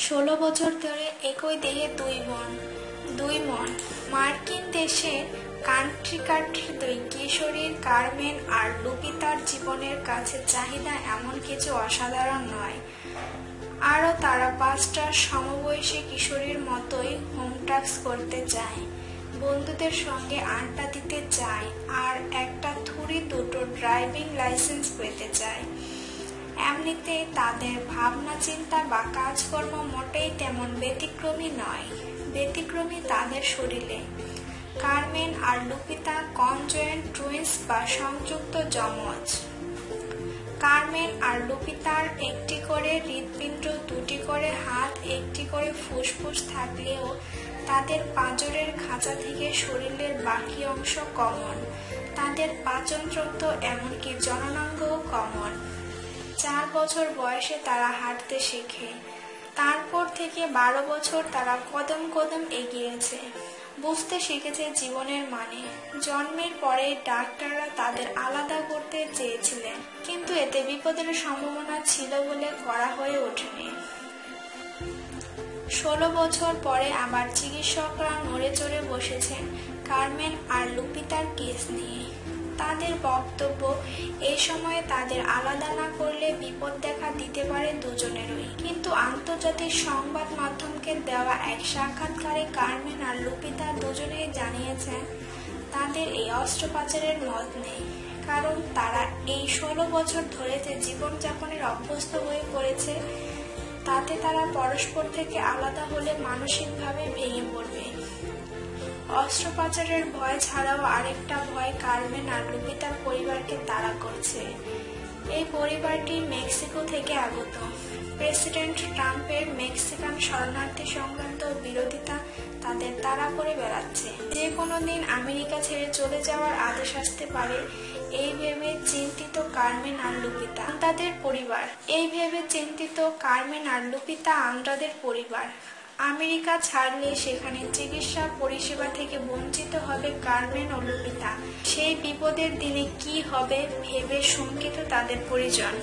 16 বছর ধরে একই দেহে দুই মন। মার্কিন দেশের কান্ট্রি দুই কিশোরীর কারমেন আর লুপিতার জীবনের কাছে চাহিদা এমন কিছু অসাধারণ নয়। আরও তারা 5টা সমবয়সী কিশোরীর মতোই হোমটাস্ক করতে চায়, বন্ধুদের সঙ্গে আড্ডা দিতে চায় আর একটা থুড়ি দুটো ড্রাইভিং লাইসেন্স পেতে চায়। এমনিতে তাদের ভাবনা চিন্তা বা কাজকর্ম মোটেই তেমন ব্যতিক্রমী নয়। ব্যতিক্রমী তাদের শরীরে। কারমেন আর লুপিতা কনজয়েন্ট টুইন্স বা সংযুক্ত যমজ। কারমেন আর লুপিতার একটি করে হৃৎপিণ্ড, দুটি করে হাত, একটি করে ফুসফুস থাকলেও তাদের পাঁজরের খাঁচা থেকে শরীরের বাকি অংশ কমন। তাদের পাচনতন্ত্র এমনকি জননাঙ্গও কমন। 4 বছর বয়সে তারা হাঁটতে শেখে। তারপর থেকে 12 বছর তারা কদম কদম এগিয়েছে, বুঝতে শিখেছে জীবনের মানে। জন্মের পরে ডাক্তাররা তাদের আলাদা করতে চেয়েছিলেন, কিন্তু এতে বিপদের সম্ভাবনা ছিল বলে করা হয়ে ওঠেনি। 16 বছর পরে আবার চিকিৎসকরা নড়ে চড়ে বসেছেন কারমেন আর লুপিতার কেস নিয়ে। তাদের বক্তব্য, এই সময়ে তাদের আলাদা না করলে বিপদ দেখা দিতে পারে দুজনেরই। কিন্তু আন্তর্জাতিক সংবাদ মাধ্যমকে দেওয়া এক সাক্ষাৎকারে কারমেন আর লুপিতা দুজনেই জানিয়েছেন তাদের এই অস্ত্রোপচারের মত নেই, কারণ তারা এই 16 বছর ধরে যে জীবনযাপনের অভ্যস্ত হয়ে পড়েছে তাতে তারা পরস্পর থেকে আলাদা হলে মানসিকভাবে ভেঙে পড়বে। অস্ত্রোপচারের ভয় ছাড়াও আরেকটা ভয় কারমেন আর লুপিতার পরিবারকে তাড়া করছে। এই পরিবারটি মেক্সিকো থেকে আগত। প্রেসিডেন্ট ট্রাম্পের মেক্সিকান শরণার্থী সংক্রান্ত বিরোধিতা তাদের তাড়া করে বেড়াচ্ছে। যে কোনো দিন আমেরিকা ছেড়ে চলে যাওয়ার আদেশ আসতে পারে, এই ভেবে চিন্তিত কারমেন আর লুপিতা। আন্দ্রাদের পরিবার আমেরিকা ছাড়লে সেখানে চিকিৎসা পরিষেবা থেকে বঞ্চিত হবে কারমেন ও লুপিতা। সেই বিপদের দিনে কি হবে ভেবে শঙ্কিত তাদের পরিজন।